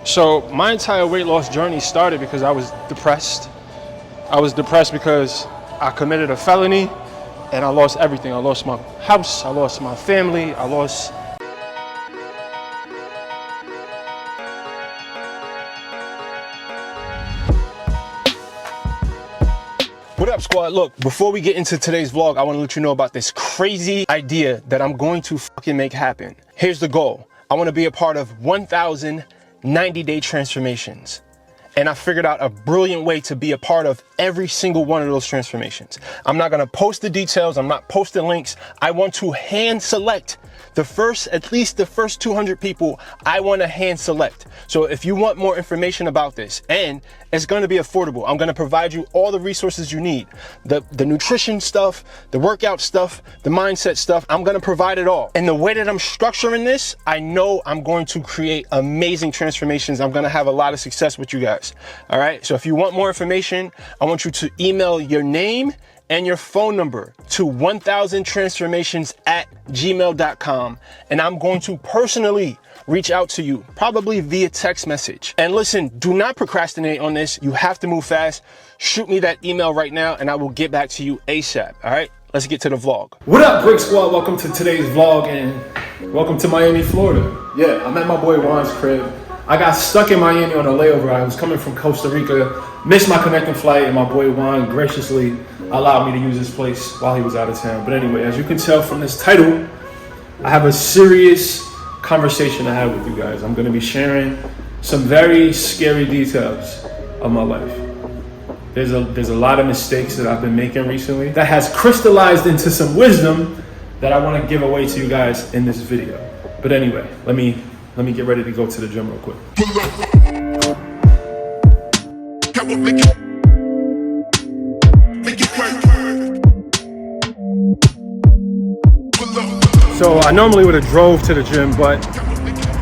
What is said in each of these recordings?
So my entire weight loss journey started because I was depressed. I was depressed because I committed a felony and I lost everything. I lost my house, I lost my family, I lost... What up, squad? Look, before we get into today's vlog, I want to let you know about this crazy idea that I'm going to fucking make happen. Here's the goal. I want to be a part of 1,000 90-day transformations. And I figured out a brilliant way to be a part of every single one of those transformations. I'm not gonna post the details, I'm not posting links. I want to hand select at least the first 200 people I wanna hand select. So if you want more information about this, and it's gonna be affordable, I'm gonna provide you all the resources you need. The nutrition stuff, the workout stuff, the mindset stuff, I'm gonna provide it all. And the way that I'm structuring this, I know I'm going to create amazing transformations. I'm gonna have a lot of success with you guys. All right, so if you want more information, I want you to email your name and your phone number to 1000transformations@gmail.com, and I'm going to personally reach out to you, probably via text message. And listen, do not procrastinate on this. You have to move fast. Shoot me that email right now and I will get back to you ASAP. All right, let's get to the vlog. What up, Brix squad? Welcome to today's vlog and welcome to Miami, Florida. Yeah, I'm at my boy Juan's crib. I got stuck in Miami on a layover. I was coming from Costa Rica, missed my connecting flight, and my boy Juan graciously allowed me to use this place while he was out of town. But anyway, as you can tell from this title, I have a serious conversation to have with you guys. I'm gonna be sharing some very scary details of my life. There's a lot of mistakes that I've been making recently that has crystallized into some wisdom that I wanna give away to you guys in this video. But anyway, let me get ready to go to the gym real quick. So I normally would have drove to the gym, but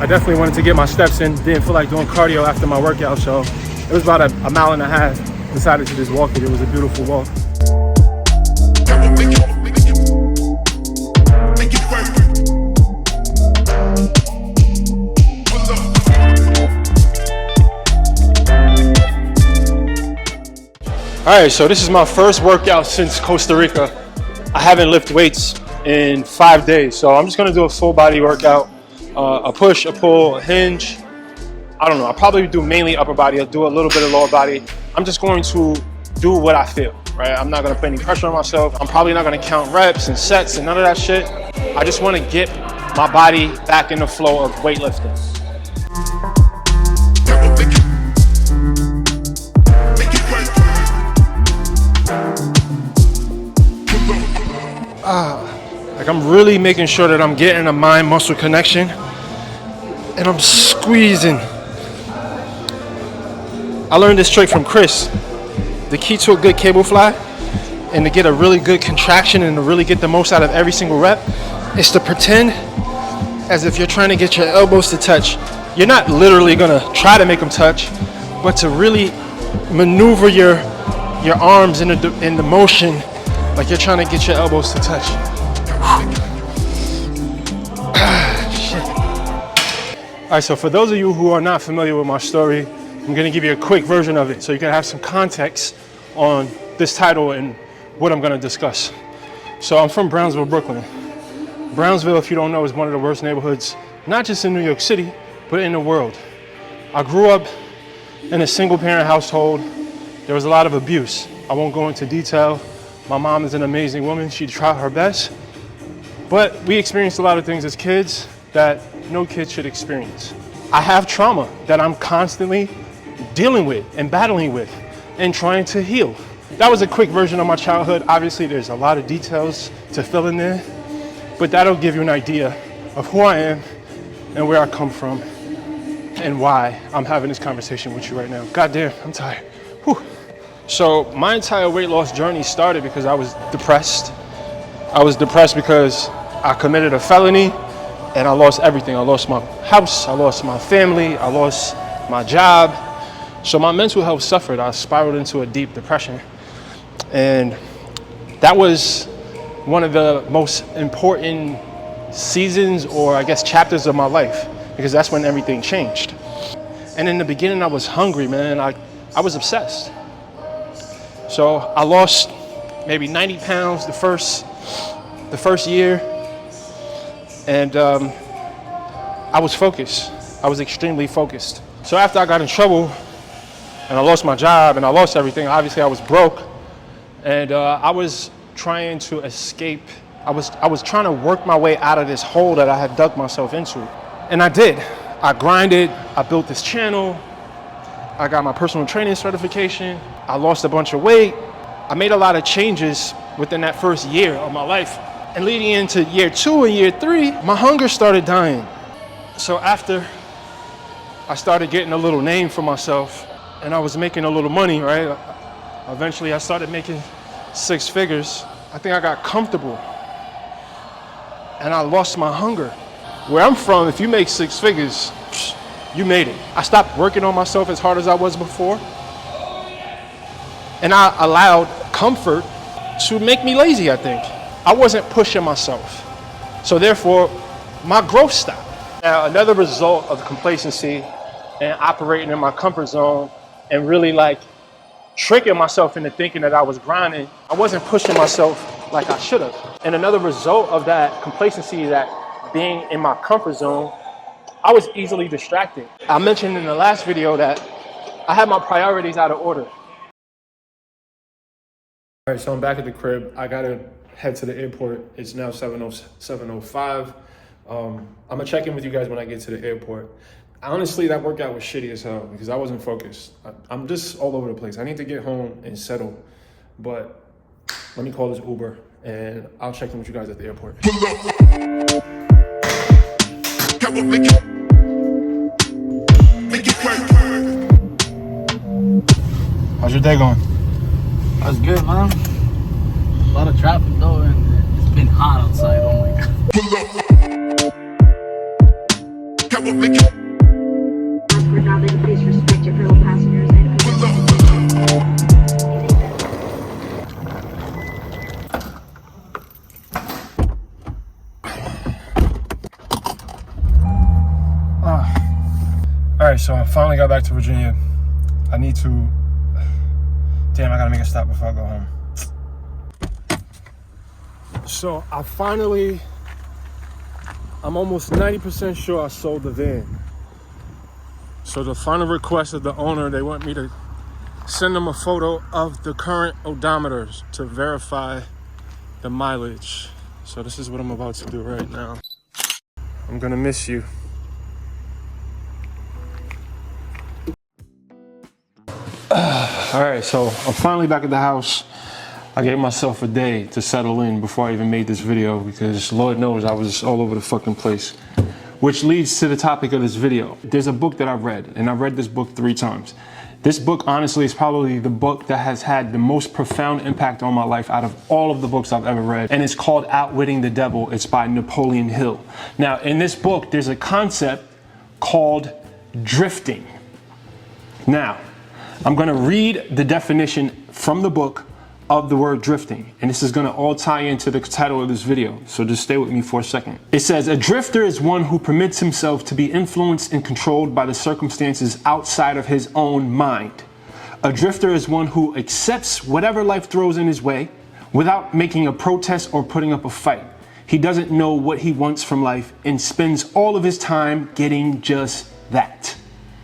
I definitely wanted to get my steps in. Didn't feel like doing cardio after my workout, so it was about a mile and a half. Decided to just walk it. It was a beautiful walk. All right, so this is my first workout since Costa Rica. I haven't lifted weights in 5 days, so I'm just gonna do a full body workout, a push, a pull, a hinge. I don't know, I'll probably do mainly upper body. I'll do a little bit of lower body. I'm just going to do what I feel, right? I'm not gonna put any pressure on myself. I'm probably not gonna count reps and sets and none of that shit. I just wanna get my body back in the flow of weightlifting. Like I'm really making sure that I'm getting a mind-muscle connection and I'm squeezing. I learned this trick from Chris. The key to a good cable fly and to get a really good contraction and to really get the most out of every single rep is to pretend as if you're trying to get your elbows to touch. You're not literally gonna try to make them touch, but to really maneuver your arms in the motion like you're trying to get your elbows to touch. Shit. All right, so for those of you who are not familiar with my story, I'm gonna give you a quick version of it so you can have some context on this title and what I'm gonna discuss. So I'm from Brownsville, Brooklyn. Brownsville, if you don't know, is one of the worst neighborhoods, not just in New York City, but in the world. I grew up in a single parent household. There was a lot of abuse. I won't go into detail. My mom is an amazing woman. She tried her best. But we experienced a lot of things as kids that no kid should experience. I have trauma that I'm constantly dealing with and battling with and trying to heal. That was a quick version of my childhood. Obviously, there's a lot of details to fill in there, but that'll give you an idea of who I am and where I come from and why I'm having this conversation with you right now. God damn, I'm tired. Whew. So my entire weight loss journey started because I was depressed. I was depressed because I committed a felony and I lost everything. I lost my house, I lost my family, I lost my job. So my mental health suffered. I spiraled into a deep depression. And that was one of the most important seasons, or I guess chapters of my life, because that's when everything changed. And in the beginning, I was hungry, man. I was obsessed. So I lost maybe 90 pounds the first year. And I was focused. I was extremely focused. So after I got in trouble and I lost my job and I lost everything, obviously I was broke. And I was trying to escape. I was trying to work my way out of this hole that I had dug myself into. And I did. I grinded, I built this channel, I got my personal training certification, I lost a bunch of weight. I made a lot of changes within that first year of my life. And leading into year 2 and year 3, my hunger started dying. So after I started getting a little name for myself and I was making a little money, right? Eventually I started making 6 figures. I think I got comfortable and I lost my hunger. Where I'm from, if you make 6 figures, you made it. I stopped working on myself as hard as I was before. And I allowed comfort to make me lazy, I think. I wasn't pushing myself. So therefore, my growth stopped. Now, another result of complacency and operating in my comfort zone and really like tricking myself into thinking that I was grinding, I wasn't pushing myself like I should have. And another result of that complacency, that being in my comfort zone, I was easily distracted. I mentioned in the last video that I had my priorities out of order. All right, so I'm back at the crib. I gotta head to the airport. It's now 7:05. I'm gonna check in with you guys when I get to the airport. Honestly, that workout was shitty as hell because I wasn't focused. I'm just all over the place. I need to get home and settle, but let me call this Uber and I'll check in with you guys at the airport. How's your day going? That's good, man. A lot of traffic though, and it's been hot outside. Oh my god. Please respect your fellow passengers and All right, so I finally got back to Virginia. I need to, damn, I gotta make a stop before I go home. So I'm almost 90% sure I sold the van. So the final request of the owner, they want me to send them a photo of the current odometers to verify the mileage. So this is what I'm about to do right now. I'm gonna miss you. All right, so I'm finally back at the house. I gave myself a day to settle in before I even made this video because Lord knows I was all over the fucking place. Which leads to the topic of this video. There's a book that I've read, and I've read this book 3 times. This book, honestly, is probably the book that has had the most profound impact on my life out of all of the books I've ever read. And it's called Outwitting the Devil. It's by Napoleon Hill. Now, in this book, there's a concept called drifting. Now, I'm gonna read the definition from the book of the word drifting, and this is going to all tie into the title of this video, so just stay with me for a second. It says, a drifter is one who permits himself to be influenced and controlled by the circumstances outside of his own mind. A drifter is one who accepts whatever life throws in his way without making a protest or putting up a fight. He doesn't know what he wants from life and spends all of his time getting just that.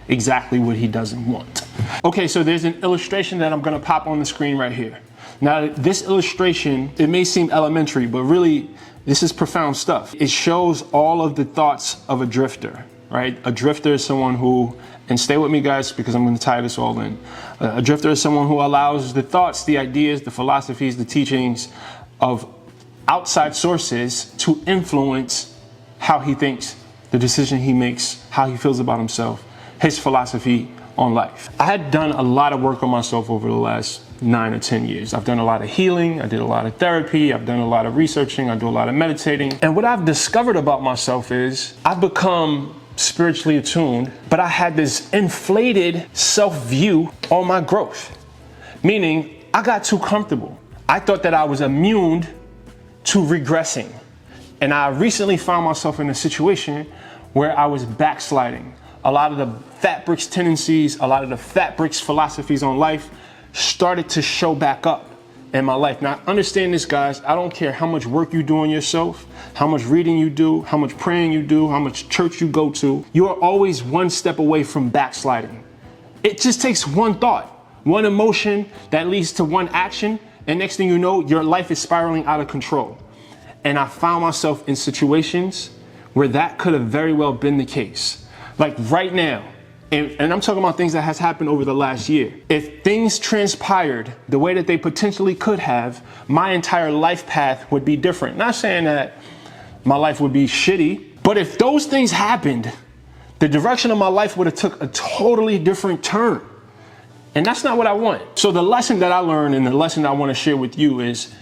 Exactly what he doesn't want. Okay, so there's an illustration that I'm going to pop on the screen right here. Now, this illustration, it may seem elementary, but really, this is profound stuff. It shows all of the thoughts of a drifter, right? A drifter is someone who, and stay with me guys, because I'm going to tie this all in. A drifter is someone who allows the thoughts, the ideas, the philosophies, the teachings of outside sources to influence how he thinks, the decision he makes, how he feels about himself, his philosophy on life. I had done a lot of work on myself over the last 9 or 10 years. I've done a lot of healing, I did a lot of therapy, I've done a lot of researching, I do a lot of meditating. And what I've discovered about myself is I've become spiritually attuned, but I had this inflated self-view on my growth. Meaning, I got too comfortable. I thought that I was immune to regressing. And I recently found myself in a situation where I was backsliding, a lot of the fat Brix tendencies, a lot of the fat Brix philosophies on life started to show back up in my life. Now, understand this, guys. I don't care how much work you do on yourself, how much reading you do, how much praying you do, how much church you go to. You are always one step away from backsliding. It just takes one thought, one emotion that leads to one action, and next thing you know, your life is spiraling out of control. And I found myself in situations where that could have very well been the case. Like right now, and I'm talking about things that has happened over the last year. If things transpired the way that they potentially could have, my entire life path would be different. Not saying that my life would be shitty, but if those things happened, the direction of my life would have took a totally different turn. And that's not what I want. So the lesson that I learned and the lesson I want to share with you is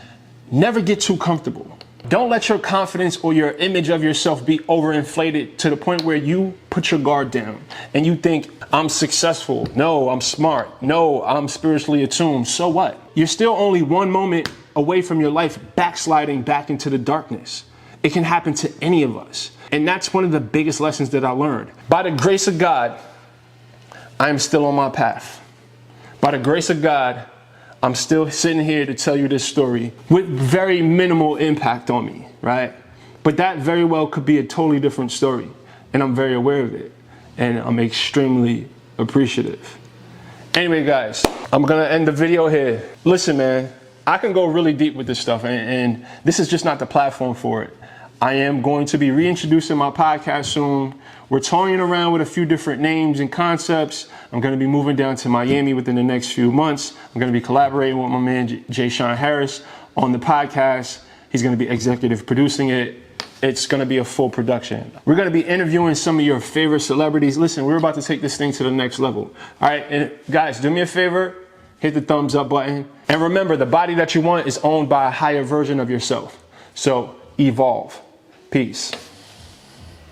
never get too comfortable. Don't let your confidence or your image of yourself be overinflated to the point where you put your guard down and you think, I'm successful. No, I'm smart. No, I'm spiritually attuned. So what? You're still only one moment away from your life backsliding back into the darkness. It can happen to any of us. And that's one of the biggest lessons that I learned. By the grace of God, I am still on my path. By the grace of God, I'm still sitting here to tell you this story with very minimal impact on me, right? But that very well could be a totally different story. And I'm very aware of it. And I'm extremely appreciative. Anyway, guys, I'm going to end the video here. Listen, man, I can go really deep with this stuff. And this is just not the platform for it. I am going to be reintroducing my podcast soon. We're toying around with a few different names and concepts. I'm going to be moving down to Miami within the next few months. I'm going to be collaborating with my man, Jay Sean Harris, on the podcast. He's going to be executive producing it. It's going to be a full production. We're going to be interviewing some of your favorite celebrities. Listen, we're about to take this thing to the next level. All right, and guys, do me a favor. Hit the thumbs up button. And remember, the body that you want is owned by a higher version of yourself. So evolve. Peace.